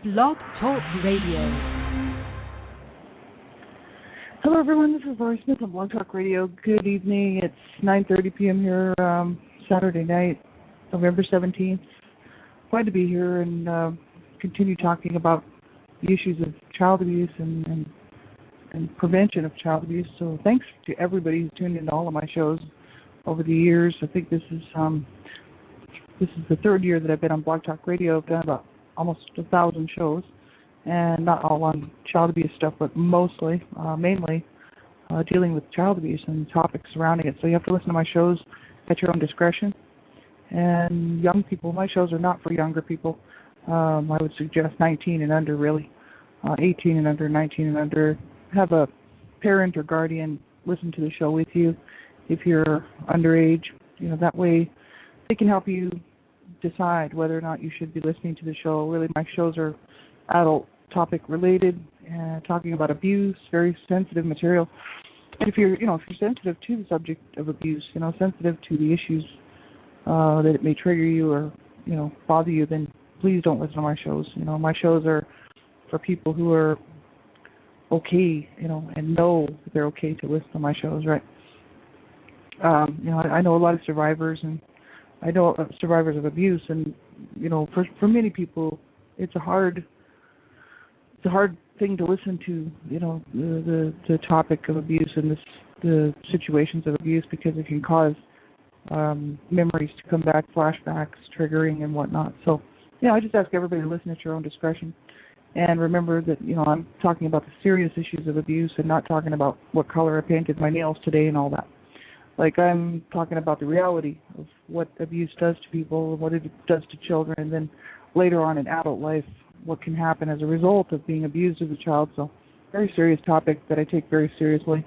Blog Talk Radio. Hello, everyone. This is Laurie Smith on Blog Talk Radio. Good evening. It's 9:30 p.m. here, Saturday night, November 17th. Glad to be here and continue talking about the issues of child abuse and prevention of child abuse. So thanks to everybody who's tuned in to all of my shows over the years. I think this is the third year that I've been on Blog Talk Radio. I've done about almost 1,000 shows, and not all on child abuse stuff, but mainly dealing with child abuse and topics surrounding it. So you have to listen to my shows at your own discretion. And young people, my shows are not for younger people. I would suggest 19 and under, really. 18 and under, 19 and under. Have a parent or guardian listen to the show with you if you're underage. You know, that way they can help you decide whether or not you should be listening to the show. Really, my shows are adult topic related, talking about abuse, very sensitive material. And if you're sensitive to the subject of abuse, sensitive to the issues that it may trigger you or, bother you, then please don't listen to my shows. My shows are for people who are okay, and know that they're okay to listen to my shows, right? I know a lot of survivors, and I know survivors of abuse, and, for many people, it's a hard thing to listen to, the topic of abuse and the situations of abuse, because it can cause memories to come back, flashbacks, triggering, and whatnot. So, I just ask everybody to listen at your own discretion. And remember that, I'm talking about the serious issues of abuse and not talking about what color I painted my nails today and all that. Like, I'm talking about the reality of what abuse does to people, what it does to children, and then later on in adult life, what can happen as a result of being abused as a child. So, very serious topic that I take very seriously.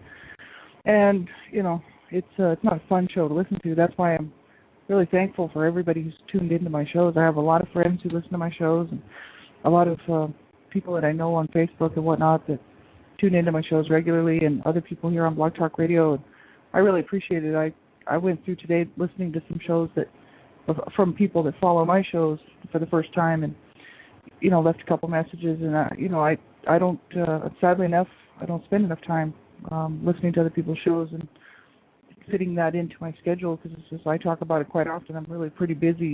And, it's not a fun show to listen to. That's why I'm really thankful for everybody who's tuned into my shows. I have a lot of friends who listen to my shows, and a lot of people that I know on Facebook and whatnot that tune into my shows regularly, and other people here on Blog Talk Radio. And I really appreciate it. I went through today listening to some shows from people that follow my shows for the first time, and left a couple messages, and I don't sadly enough, I don't spend enough time listening to other people's shows and fitting that into my schedule, because it's just, I talk about it quite often. I'm really pretty busy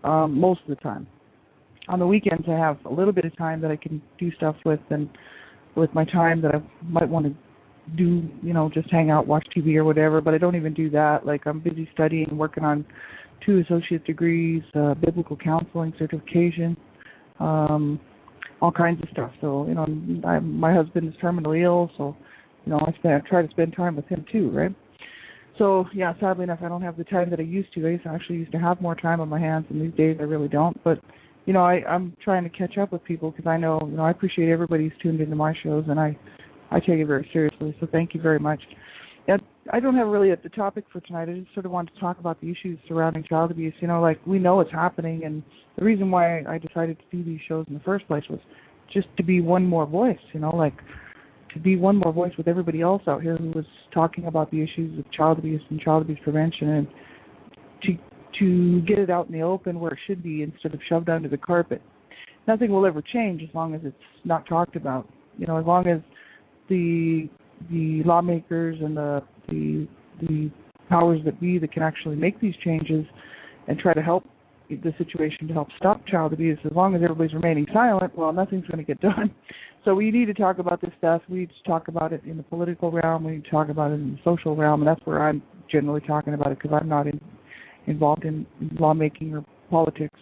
most of the time. On the weekends, I have a little bit of time that I can do stuff with, and with my time that I might want to do, just hang out, watch TV or whatever, but I don't even do that. Like, I'm busy studying, working on 2 associate degrees, biblical counseling certification, all kinds of stuff. So, my husband is terminally ill, so, I try to spend time with him too, right? So, sadly enough, I don't have the time that I used to. I actually used to have more time on my hands, and these days I really don't. But, I'm trying to catch up with people, because I know, I appreciate everybody who's tuned into my shows, and I take it very seriously. So thank you very much. And I don't have really the topic for tonight. I just sort of wanted to talk about the issues surrounding child abuse. We know it's happening, and the reason why I decided to do these shows in the first place was just to be one more voice, to be one more voice with everybody else out here who was talking about the issues of child abuse and child abuse prevention, and to get it out in the open where it should be instead of shoved under the carpet. Nothing will ever change as long as it's not talked about. As long as the lawmakers and the powers that be that can actually make these changes and try to help the situation to help stop child abuse, as long as everybody's remaining silent, well, nothing's going to get done. So we need to talk about this stuff. We need to talk about it in the political realm. We need to talk about it in the social realm, and that's where I'm generally talking about it, because I'm not involved in lawmaking or politics.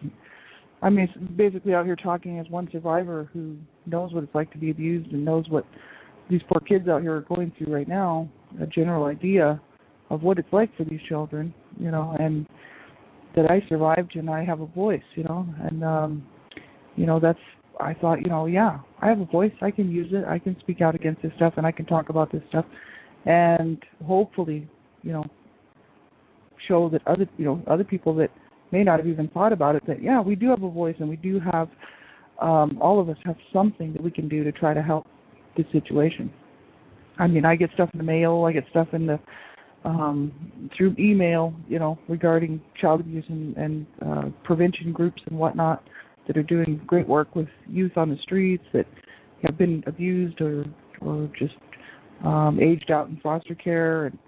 I'm basically out here talking as one survivor who knows what it's like to be abused and knows what these poor kids out here are going through right now, a general idea of what it's like for these children, and that I survived and I have a voice, and, that's, I thought, I have a voice, I can use it, I can speak out against this stuff, and I can talk about this stuff, and hopefully, show that other people that may not have even thought about it, that, we do have a voice, and we do have, all of us have something that we can do to try to help this situation. I get stuff in the mail, I get stuff in the through email, regarding child abuse and prevention groups and whatnot that are doing great work with youth on the streets that have been abused or just aged out in foster care and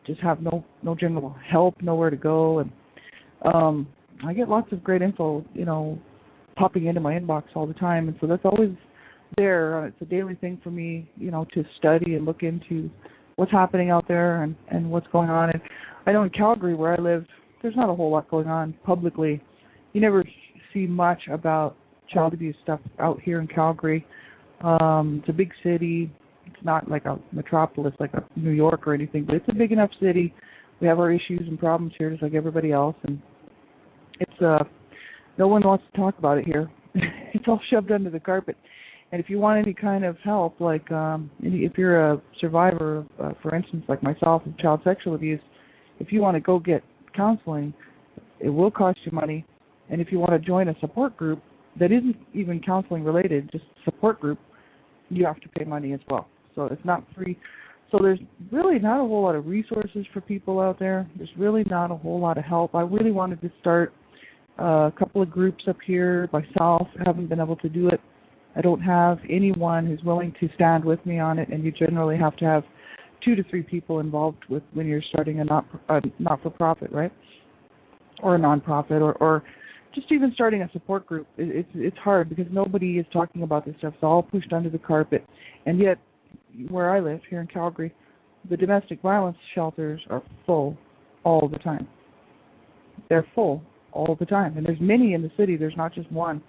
just have no general help, nowhere to go. And I get lots of great info, popping into my inbox all the time, and so that's always there. It's a daily thing for me, to study and look into what's happening out there and what's going on. And I know in Calgary, where I live, there's not a whole lot going on publicly. You never see much about child abuse stuff out here in Calgary. It's a big city. It's not like a metropolis like a New York or anything, but it's a big enough city. We have our issues and problems here just like everybody else, and it's no one wants to talk about it here. It's all shoved under the carpet. And if you want any kind of help, like if you're a survivor, for instance, like myself, of child sexual abuse, if you want to go get counseling, it will cost you money. And if you want to join a support group that isn't even counseling related, just a support group, you have to pay money as well. So it's not free. So there's really not a whole lot of resources for people out there. There's really not a whole lot of help. I really wanted to start a couple of groups up here myself. I haven't been able to do it. I don't have anyone who's willing to stand with me on it, and you generally have to have 2 to 3 people involved with when you're starting a not-for-profit, right? Or a nonprofit, or just even starting a support group. It's hard because nobody is talking about this stuff. It's all pushed under the carpet. And yet, where I live, here in Calgary, the domestic violence shelters are full all the time. They're full all the time. And there's many in the city. There's not just one.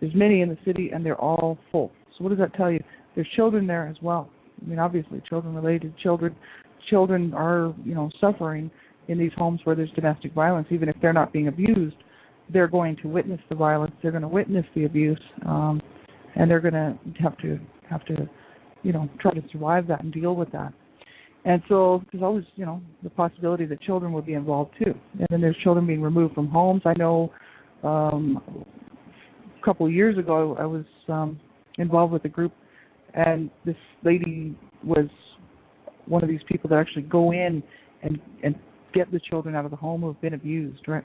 There's many in the city, and they're all full. So what does that tell you? There's children there as well. I mean, obviously, children-related children. Children are, suffering in these homes where there's domestic violence. Even if they're not being abused, they're going to witness the violence. They're going to witness the abuse, and they're going to have to, try to survive that and deal with that. And so there's always, the possibility that children will be involved too. And then there's children being removed from homes. I know a couple of years ago I was involved with a group, and this lady was one of these people that actually go in and get the children out of the home who have been abused, right?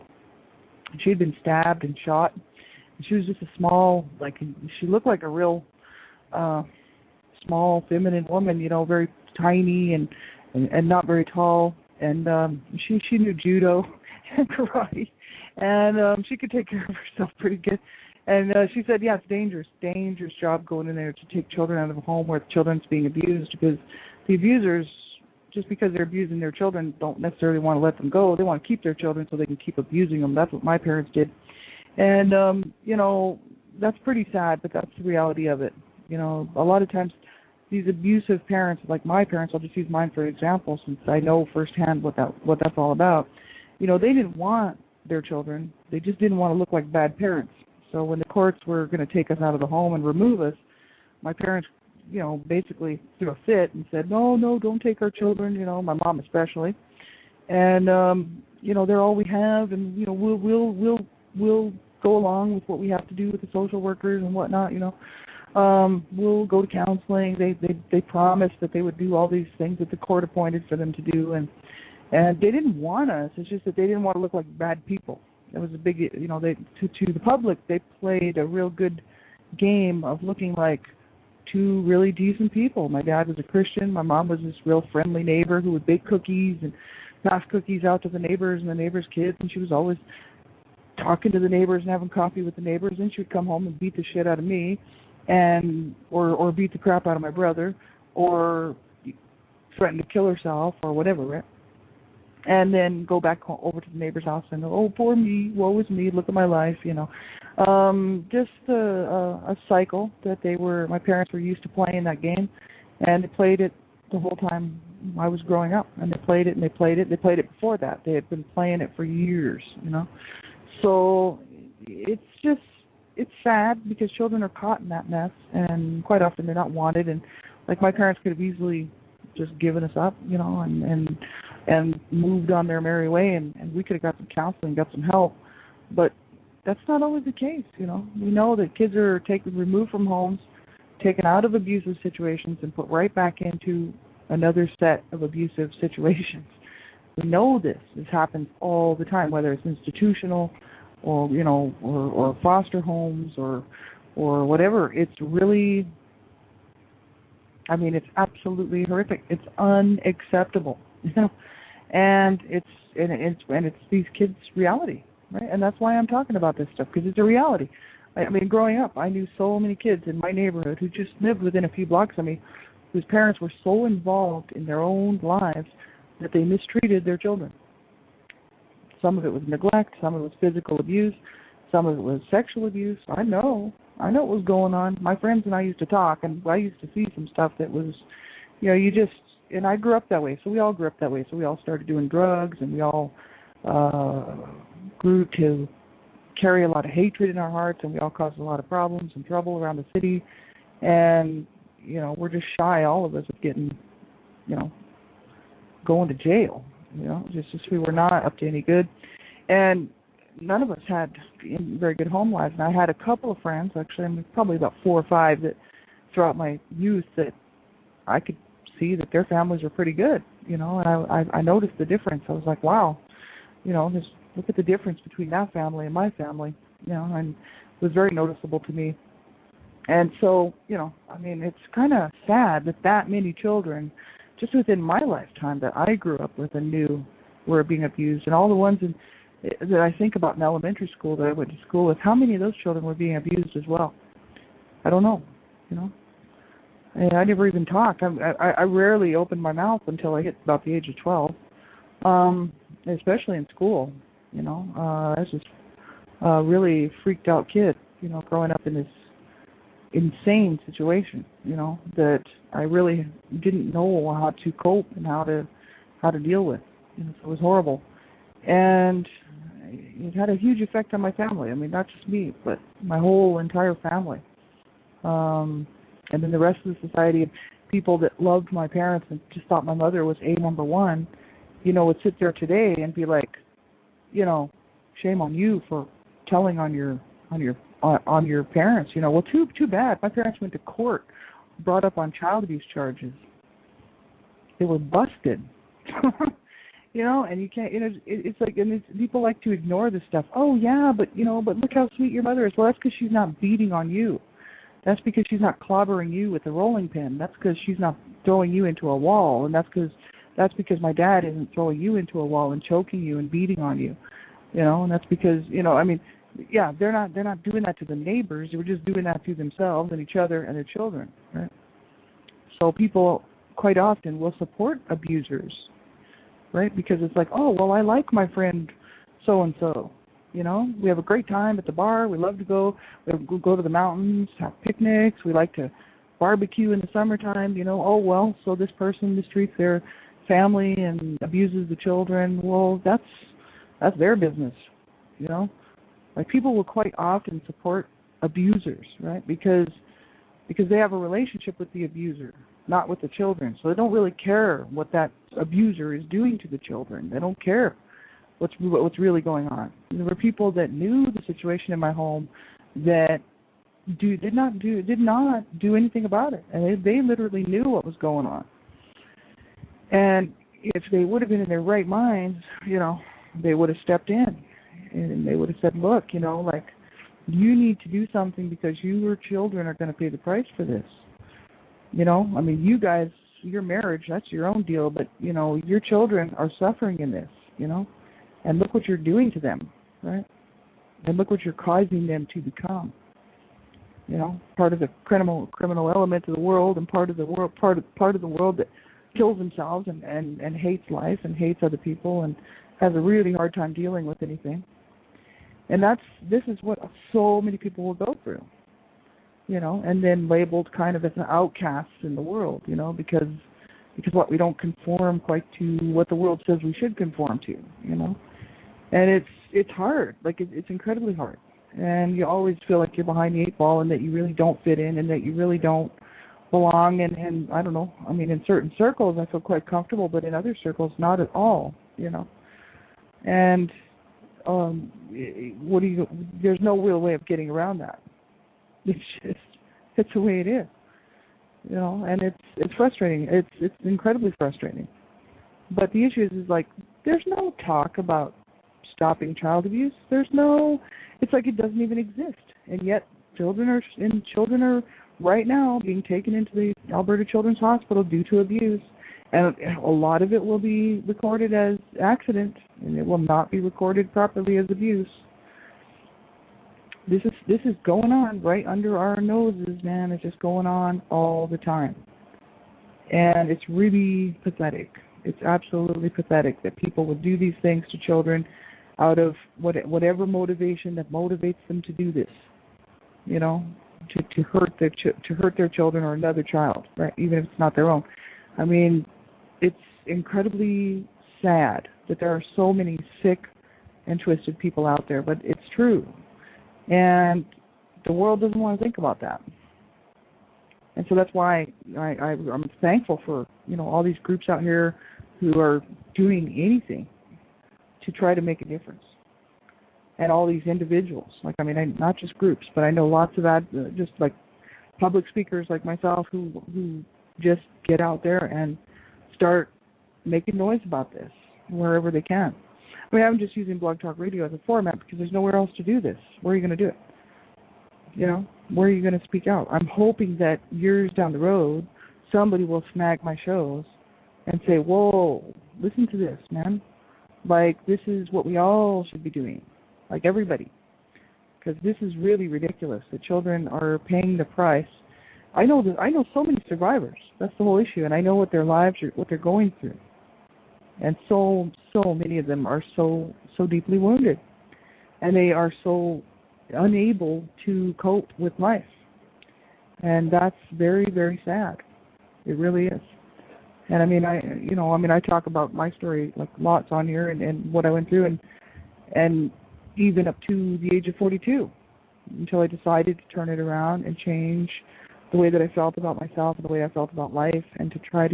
And she had been stabbed and shot. And she was just a small, she looked like a real small, feminine woman, very tiny and not very tall. And she knew judo and karate, and she could take care of herself pretty good. And she said, yeah, it's dangerous job going in there to take children out of a home where the children's being abused, because the abusers, just because they're abusing their children, don't necessarily want to let them go. They want to keep their children so they can keep abusing them. That's what my parents did. And, that's pretty sad, but that's the reality of it. A lot of times these abusive parents, like my parents, I'll just use mine for example since I know firsthand what that's all about. They didn't want their children. They just didn't want to look like bad parents. So when the courts were going to take us out of the home and remove us, my parents, basically threw a fit and said, no, don't take our children, my mom especially. And, they're all we have, and, we'll go along with what we have to do with the social workers and whatnot, we'll go to counseling. They promised that they would do all these things that the court appointed for them to do, and they didn't want us. It's just that they didn't want to look like bad people. That was a big, to the public, they played a real good game of looking like 2 really decent people. My dad was a Christian. My mom was this real friendly neighbor who would bake cookies and pass cookies out to the neighbors and the neighbors' kids, and she was always talking to the neighbors and having coffee with the neighbors, and she would come home and beat the shit out of me, or beat the crap out of my brother, or threaten to kill herself, or whatever, right? And then go back over to the neighbor's house and, oh, poor me, woe is me, look at my life, Just a cycle that my parents were used to playing that game, and they played it the whole time I was growing up. And they played it, and they played it. They played it before that. They had been playing it for years, So it's sad because children are caught in that mess, and quite often they're not wanted. And like my parents could have easily just given us up, and moved on their merry way, and we could have got some counseling, got some help. But that's not always the case, We know that kids are removed from homes, taken out of abusive situations, and put right back into another set of abusive situations. We know this. This happens all the time, whether it's institutional or or foster homes or whatever. It's really, I mean, it's absolutely horrific. It's unacceptable, and it's these kids' reality, right? And that's why I'm talking about this stuff, because it's a reality. I mean, growing up, I knew so many kids in my neighborhood who just lived within a few blocks of me, whose parents were so involved in their own lives that they mistreated their children. Some of it was neglect, some of it was physical abuse, some of it was sexual abuse. I know what was going on. My friends and I used to talk, and I used to see some stuff that was, and I grew up that way, so we all grew up that way. So we all started doing drugs, and we all grew to carry a lot of hatred in our hearts, and we all caused a lot of problems and trouble around the city. And, we're just shy, all of us, of getting, going to jail. Just we were not up to any good. And none of us had very good home lives. And I had a couple of friends, actually, probably about 4 or 5, that throughout my youth that I could see that their families were pretty good, and I noticed the difference. I was like, wow, just look at the difference between that family and my family, and it was very noticeable to me. And so, I mean, it's kind of sad that many children, just within my lifetime that I grew up with and knew, were being abused. And all the ones that I think about in elementary school that I went to school with, how many of those children were being abused as well? I don't know, And I never even talked. I rarely opened my mouth until I hit about the age of 12, especially in school. I was just a really freaked out kid, growing up in this insane situation, that I really didn't know how to cope and how to deal with. So it was horrible. And it had a huge effect on my family. I mean, not just me, but my whole entire family. And then the rest of the society of people that loved my parents and just thought my mother was number one, would sit there today and be like, shame on you for telling on your parents. Well, too bad. My parents went to court, brought up on child abuse charges. They were busted. And you can't, it's like, and people like to ignore this stuff. Oh yeah, but look how sweet your mother is. Well, that's because she's not beating on you. That's because she's not clobbering you with a rolling pin. That's because she's not throwing you into a wall. And that's because my dad isn't throwing you into a wall and choking you and beating on you. And that's because, I mean, yeah, they're not doing that to the neighbors. They were just doing that to themselves and each other and their children, right? So people quite often will support abusers, right? Because it's like, oh, well, I like my friend so-and-so. We have a great time at the bar. We love to go. We go to the mountains, have picnics. We like to barbecue in the summertime. Oh, well, so this person mistreats their family and abuses the children. Well, that's their business, Like, people will quite often support abusers, right? Because they have a relationship with the abuser, not with the children. So they don't really care what that abuser is doing to the children. They don't care what's really going on. There were people that knew the situation in my home that did not do anything about it, and they literally knew what was going on. And if they would have been in their right minds, they would have stepped in, and they would have said, look, like, you need to do something because your children are going to pay the price for this. I mean, you guys, your marriage, that's your own deal, but, your children are suffering in this, and look what you're doing to them, right? And look what you're causing them to become. Part of the criminal element of the world, and part of the world that kills themselves and hates life and hates other people and has a really hard time dealing with anything. And this is what so many people will go through, and then labeled kind of as outcasts in the world, because we don't conform quite to what the world says we should conform to, And it's hard, like it's incredibly hard. And you always feel like you're behind the 8 ball and that you really don't fit in and that you really don't belong. And I don't know, I mean, in certain circles I feel quite comfortable, but in other circles not at all, And there's no real way of getting around that. It's the way it is, and it's frustrating. It's incredibly frustrating. But the issue is like, there's no talk about stopping child abuse. It's like it doesn't even exist. And yet children are right now being taken into the Alberta Children's Hospital due to abuse. And a lot of it will be recorded as accident, and it will not be recorded properly as abuse. This is going on right under our noses, man. It's just going on all the time. And it's really pathetic. It's absolutely pathetic that people would do these things to children out of whatever motivation that motivates them to do this. You know, to hurt their children or another child, right? Even if it's not their own. I mean, it's incredibly sad that there are so many sick and twisted people out there, but it's true. And the world doesn't want to think about that. And so that's why I'm thankful for, all these groups out here who are doing anything to try to make a difference. And all these individuals, not just groups, but I know lots of just like public speakers like myself who just get out there and start making noise about this wherever they can. I'm just using Blog Talk Radio as a format because there's nowhere else to do this. Where are you going to do it? Where are you going to speak out? I'm hoping that years down the road, somebody will snag my shows and say, whoa, listen to this, man. Like, this is what we all should be doing. Like everybody. Because this is really ridiculous. The children are paying the price. I know so many survivors. That's the whole issue. And I know what their lives are, what they're going through. And so many of them are so deeply wounded. And they are so unable to cope with life. And that's very, very sad. It really is. And I talk about my story like lots on here and what I went through and even up to the age of 42 until I decided to turn it around and change the way that I felt about myself and the way I felt about life and to try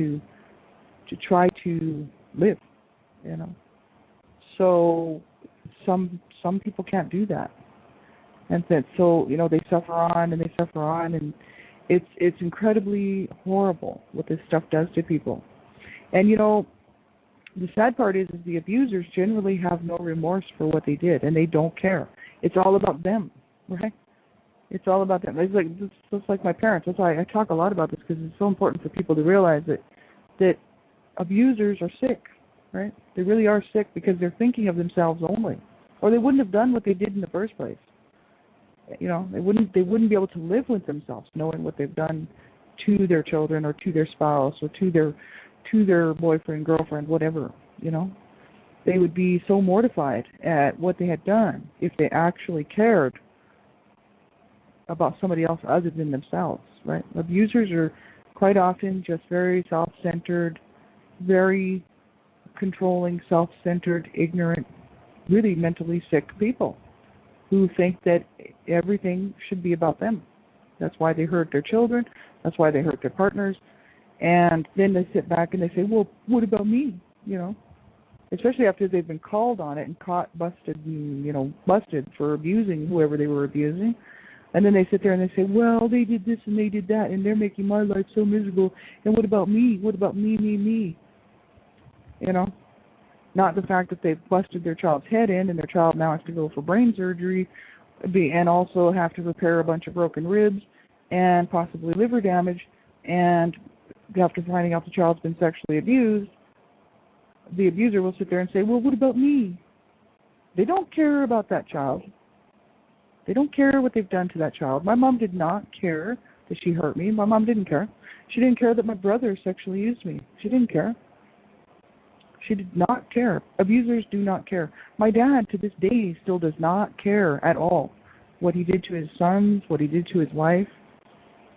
to live, So some people can't do that. And so they suffer on and they suffer on, and it's incredibly horrible what this stuff does to people. And the sad part is the abusers generally have no remorse for what they did, and they don't care. It's all about them, right? It's all about them. It's just like my parents. That's why I talk a lot about this, because it's so important for people to realize that abusers are sick, right? They really are sick because they're thinking of themselves only, or they wouldn't have done what they did in the first place. They wouldn't be able to live with themselves knowing what they've done to their children or to their spouse or to their boyfriend, girlfriend, whatever, They would be so mortified at what they had done if they actually cared about somebody else other than themselves, right? Abusers are quite often just very self-centered, very controlling, self-centered, ignorant, really mentally sick people who think that everything should be about them. That's why they hurt their children. That's why they hurt their partners. And then they sit back and they say, well, what about me? Especially after they've been called on it and caught, busted, and, busted for abusing whoever they were abusing. And then they sit there and they say, well, they did this and they did that, and they're making my life so miserable. And what about me? What about me? Not the fact that they've busted their child's head in and their child now has to go for brain surgery and also have to repair a bunch of broken ribs and possibly liver damage. And after finding out the child's been sexually abused, the abuser will sit there and say, well, what about me? They don't care about that child. They don't care what they've done to that child. My mom did not care that she hurt me. My mom didn't care. She didn't care that my brother sexually used me. She didn't care. She did not care. Abusers do not care. My dad, to this day, still does not care at all what he did to his sons, what he did to his wife.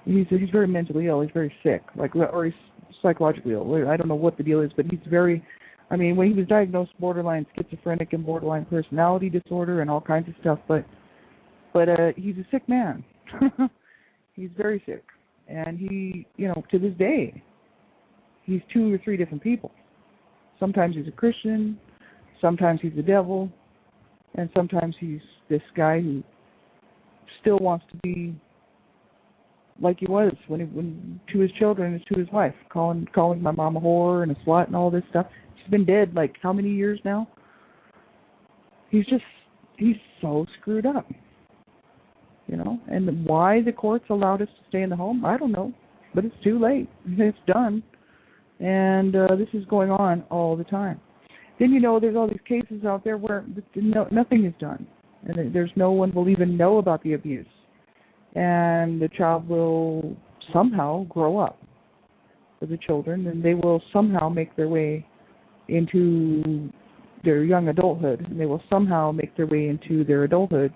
He's very mentally ill. He's very sick, or he's psychologically ill. I don't know what the deal is, but he's very. When he was diagnosed borderline schizophrenic and borderline personality disorder and all kinds of stuff, but he's a sick man. He's very sick, and he, to this day, he's 2 or 3 different people. Sometimes he's a Christian, sometimes he's the devil, and sometimes he's this guy who still wants to be like he was when to his children and to his wife, calling my mom a whore and a slut and all this stuff. She's been dead how many years now? he's so screwed up. And why the courts allowed us to stay in the home, I don't know. But it's too late. It's done. And this is going on all the time. Then, there's all these cases out there where nothing is done. And there's no one will even know about the abuse. And the child will somehow grow up with the children, and they will somehow make their way into their young adulthood, and they will somehow make their way into their adulthood.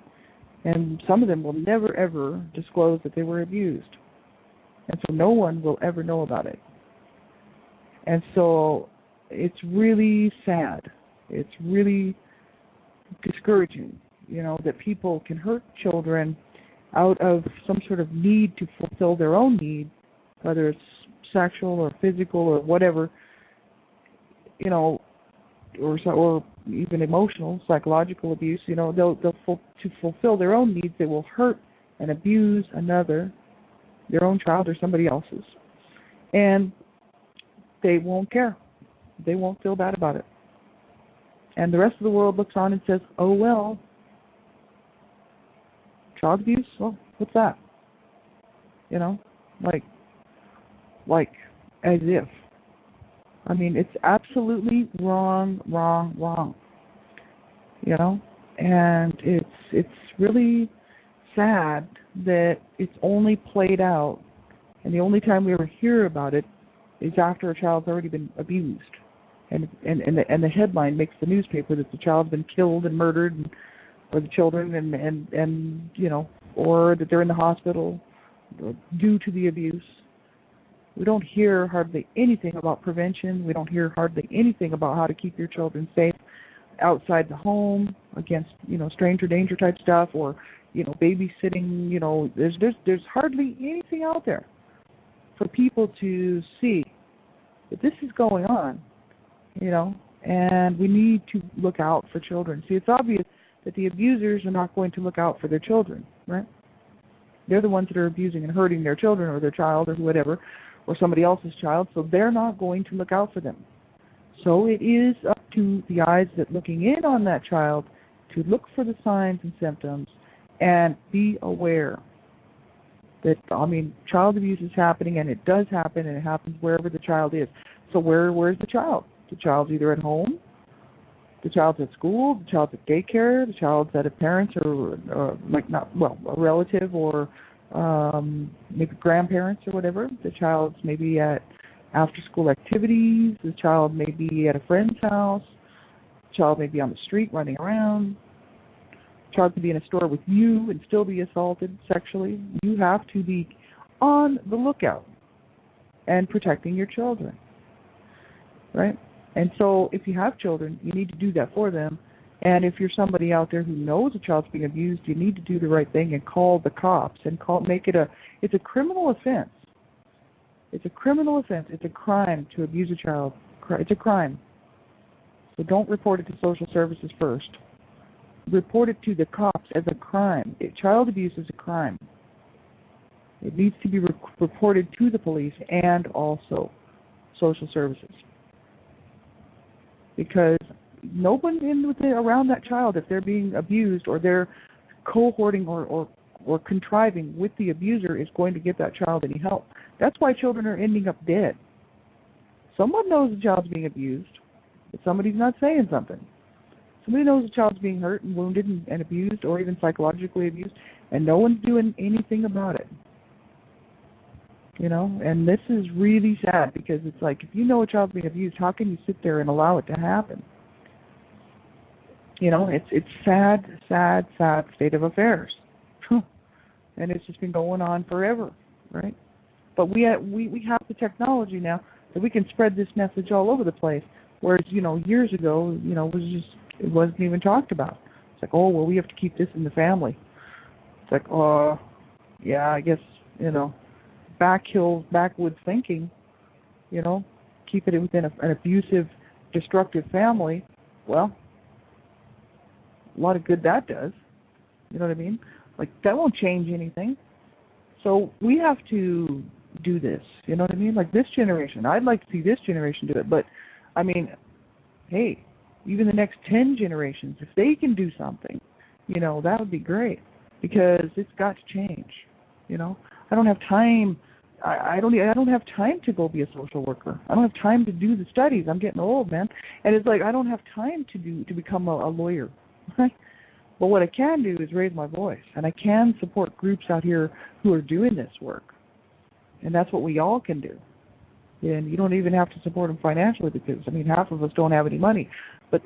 And some of them will never, ever disclose that they were abused. And so no one will ever know about it. And so it's really sad. It's really discouraging, that people can hurt children out of some sort of need to fulfill their own need, whether it's sexual or physical or whatever, or even emotional, psychological abuse. To fulfill their own needs, they will hurt and abuse another, their own child or somebody else's, and they won't care. They won't feel bad about it. And the rest of the world looks on and says, oh, well, child abuse? Well, what's that? Like as if. I mean, it's absolutely wrong. And it's really sad that it's only played out, and the only time we ever hear about it is after a child's already been abused. And the headline makes the newspaper that the child's been killed and murdered, or the children, and or that they're in the hospital due to the abuse. We don't hear hardly anything about prevention. We don't hear hardly anything about how to keep your children safe outside the home against, stranger danger type stuff, or, babysitting. There's hardly anything out there for people to see that this is going on, and we need to look out for children. See, it's obvious that the abusers are not going to look out for their children, right? They're the ones that are abusing and hurting their children or their child or whatever, or somebody else's child, so they're not going to look out for them. So it is up to the eyes that looking in on that child to look for the signs and symptoms and be aware that, child abuse is happening, and it does happen, and it happens wherever the child is. So where's the child? The child's either at home, the child's at school, the child's at daycare, the child's at a parent's or a relative, or maybe grandparents or whatever. The child's maybe at after-school activities. The child may be at a friend's house. The child may be on the street running around. The child could be in a store with you and still be assaulted sexually. You have to be on the lookout and protecting your children, right? And so if you have children, you need to do that for them. And if you're somebody out there who knows a child's being abused, you need to do the right thing and call the cops and it's a criminal offense. It's a criminal offense. It's a crime to abuse a child. It's a crime. So don't report it to social services first. Report it to the cops as a crime. Child abuse is a crime. It needs to be reported to the police and also social services. Because no one around that child, if they're being abused or they're cohorting or contriving with the abuser, is going to give that child any help. That's why children are ending up dead. Someone knows the child's being abused, but somebody's not saying something. Somebody knows the child's being hurt and wounded and abused, or even psychologically abused, and no one's doing anything about it. And this is really sad, because it's like, if you know a child's being abused, how can you sit there and allow it to happen? It's sad state of affairs. And it's just been going on forever, right? But we have the technology now that we can spread this message all over the place. Whereas, years ago, it wasn't even talked about. It's like, oh, well, we have to keep this in the family. It's like, yeah, I guess, backwoods thinking, keep it within an abusive, destructive family. Well, a lot of good that does. You know what I mean? Like, that won't change anything. So we have to do this. You know what I mean? Like, this generation. I'd like to see this generation do it. But, hey, even the next 10 generations, if they can do something, that would be great, because it's got to change. I don't have time. I don't have time to go be a social worker. I don't have time to do the studies. I'm getting old, man. And it's like I don't have time to become a lawyer. Right? But what I can do is raise my voice, and I can support groups out here who are doing this work. And that's what we all can do. And you don't even have to support them financially, because half of us don't have any money. But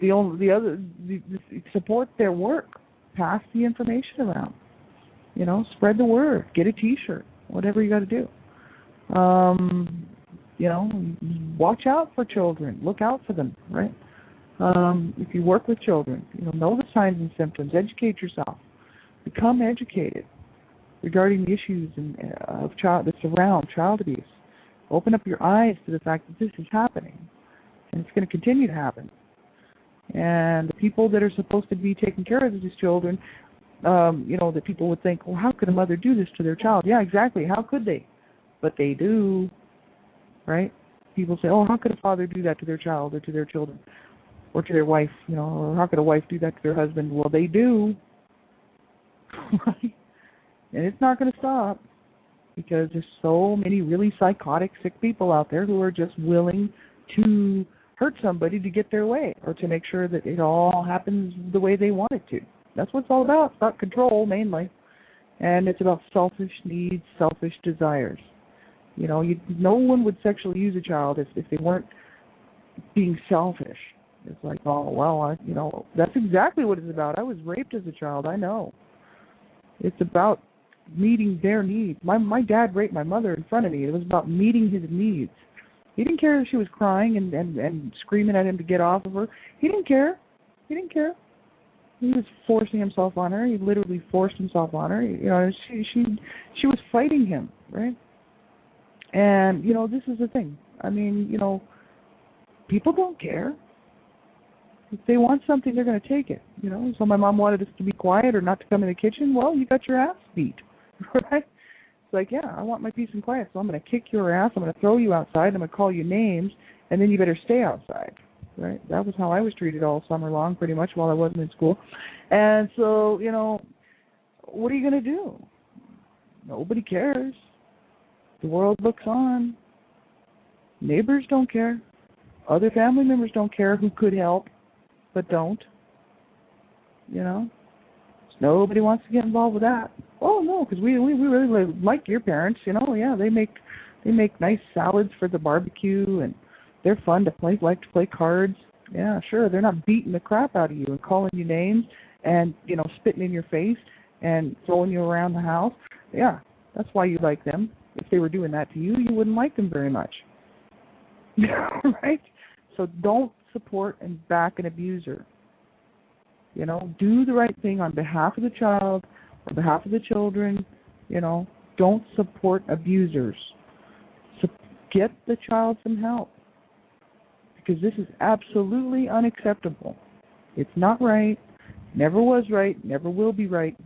support their work. Pass the information around. Spread the word. Get a T-shirt. Whatever you got to do. Watch out for children. Look out for them, right? If you work with children, know the signs and symptoms. Educate yourself. Become educated regarding the issues that surround child abuse. Open up your eyes to the fact that this is happening, and it's going to continue to happen. And the people that are supposed to be taking care of these children, that people would think, well, how could a mother do this to their child? Yeah, exactly. How could they? But they do, right? People say, oh, how could a father do that to their child or to their children or to their wife, or how could a wife do that to their husband? Well, they do, right? And it's not going to stop, because there's so many really psychotic, sick people out there who are just willing to hurt somebody to get their way, or to make sure that it all happens the way they want it to. That's what it's all about. It's about control, mainly. And it's about selfish needs, selfish desires. No one would sexually use a child if they weren't being selfish. It's like, oh, well, that's exactly what it's about. I was raped as a child, I know. It's about meeting their needs. My dad raped my mother in front of me. It was about meeting his needs. He didn't care if she was crying and screaming at him to get off of her. He didn't care. He was forcing himself on her. He literally forced himself on her. She was fighting him, right? And, this is the thing. People don't care. If they want something, they're going to take it, So my mom wanted us to be quiet or not to come in the kitchen. Well, you got your ass beat, right? It's like, yeah, I want my peace and quiet, so I'm going to kick your ass. I'm going to throw you outside. I'm going to call you names, and then you better stay outside, right? That was how I was treated all summer long, pretty much, while I wasn't in school. And so, what are you going to do? Nobody cares. The world looks on. Neighbors don't care. Other family members don't care who could help, but don't. Nobody wants to get involved with that. Oh no, because we really like your parents. Yeah, they make nice salads for the barbecue, and they're fun to play. Like to play cards. Yeah, sure. They're not beating the crap out of you and calling you names and spitting in your face and throwing you around the house. Yeah, that's why you like them. If they were doing that to you, you wouldn't like them very much. Right? So don't support and back an abuser. Do the right thing on behalf of the child, on behalf of the children. Don't support abusers. Get the child some help, because this is absolutely unacceptable. It's not right, never was right, never will be right.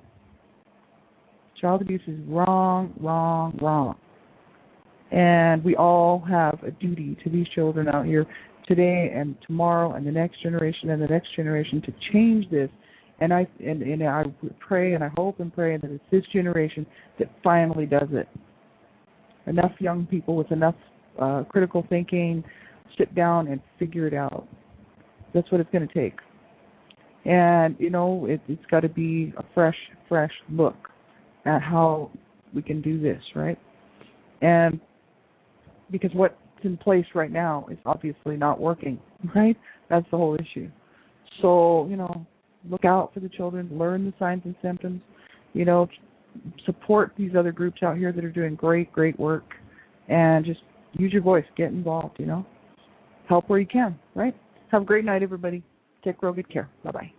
Child abuse is wrong, wrong, wrong. And we all have a duty to these children out here today and tomorrow and the next generation and the next generation to change this. And I pray and I hope and pray that it's this generation that finally does it. Enough young people with enough critical thinking sit down and figure it out. That's what it's going to take. And, it's got to be a fresh look at how we can do this, right? And because what's in place right now is obviously not working, right? That's the whole issue. So, look out for the children, learn the signs and symptoms, support these other groups out here that are doing great, great work, and just use your voice, get involved, help where you can, right? Have a great night, everybody. Take real good care. Bye-bye.